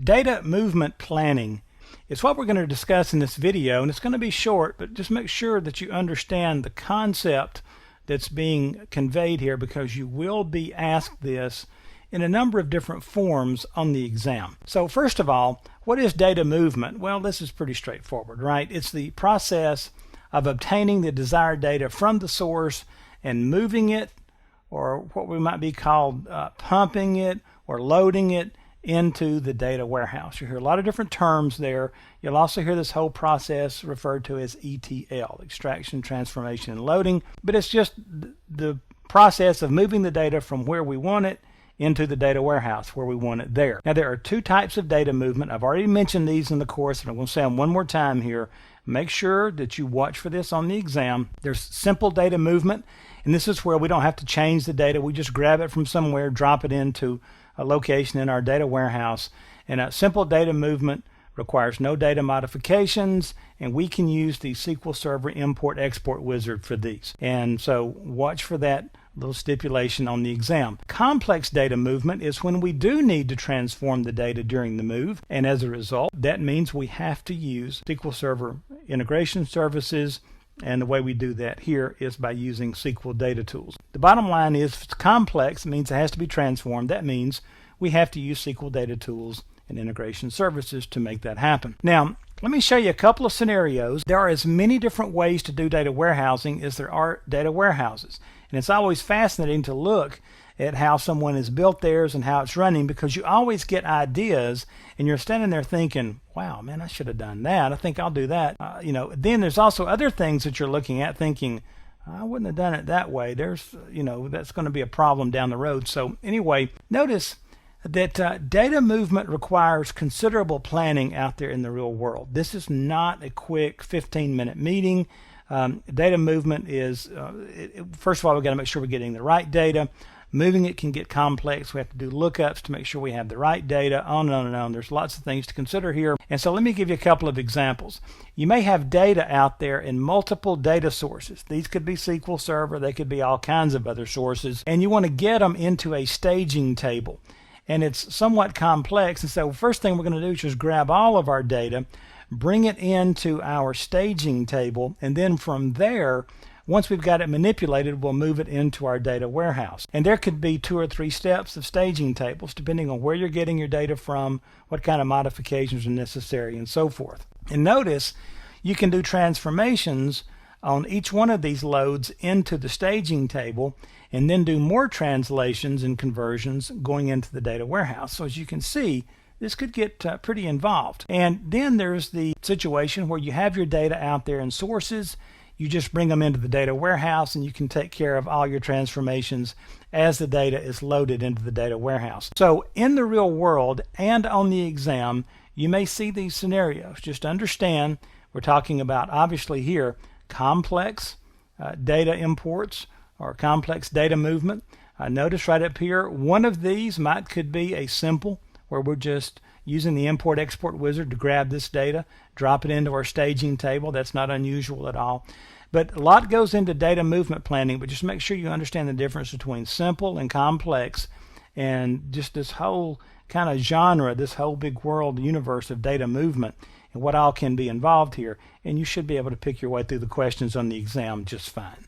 Data movement planning is what we're going to discuss in this video, and it's going to be short, but just make sure that you understand the concept that's being conveyed here, because you will be asked this in a number of different forms on the exam. So first of all, what is data movement? Well, this is pretty straightforward, right? It's the process of obtaining the desired data from the source and moving it, or what we might be called pumping it or loading it into the data warehouse. You hear a lot of different terms there. You'll also hear this whole process referred to as ETL, extraction, transformation, and loading. But it's just the process of moving the data from where we want it into the data warehouse where we want it there. Now, there are two types of data movement. I've already mentioned these in the course, and I'm going to say them one more time here. Make sure that you watch for this on the exam. There's simple data movement, and this is where we don't have to change the data. We just grab it from somewhere, drop it into a location in our data warehouse. And a simple data movement requires no data modifications, and we can use the SQL Server import export wizard for these. And so watch for that little stipulation on the exam. Complex data movement is when we do need to transform the data during the move, and as a result, that means we have to use SQL Server integration services, and the way we do that here is by using SQL data tools. The bottom line is, if it's complex, it means it has to be transformed. That means we have to use SQL data tools and integration services to make that happen. Now, let me show you a couple of scenarios. There are as many different ways to do data warehousing as there are data warehouses. And it's always fascinating to look at how someone has built theirs and how it's running, because you always get ideas and you're standing there thinking, wow, man, I should have done that. I think I'll do that. Then there's also other things that you're looking at thinking, I wouldn't have done it that way. There's, that's going to be a problem down the road. So anyway, notice that data movement requires considerable planning out there in the real world. This is not a quick 15-minute meeting. Data movement is, first of all, we've got to make sure we're getting the right data. Moving it can get complex. We have to do lookups to make sure we have the right data, on and on and on. There's lots of things to consider here. And so let me give you a couple of examples. You may have data out there in multiple data sources. These could be SQL Server. They could be all kinds of other sources. And you want to get them into a staging table. And it's somewhat complex. And so first thing we're going to do is just grab all of our data, bring it into our staging table, and then from there, once we've got it manipulated, we'll move it into our data warehouse. And there could be 2 or 3 steps of staging tables, depending on where you're getting your data from, what kind of modifications are necessary, and so forth. And notice you can do transformations on each one of these loads into the staging table, and then do more translations and conversions going into the data warehouse. So as you can see, this could get pretty involved. And then there's the situation where you have your data out there in sources. You just bring them into the data warehouse, and you can take care of all your transformations as the data is loaded into the data warehouse. So in the real world and on the exam, you may see these scenarios. Just understand we're talking about, obviously here, complex data imports or complex data movement. Notice right up here, one of these could be a simple, where we're just using the import export wizard to grab this data, drop it into our staging table. That's not unusual at all. But a lot goes into data movement planning, but just make sure you understand the difference between simple and complex, and just this whole kind of genre, this whole big world universe of data movement, and what all can be involved here. And you should be able to pick your way through the questions on the exam just fine.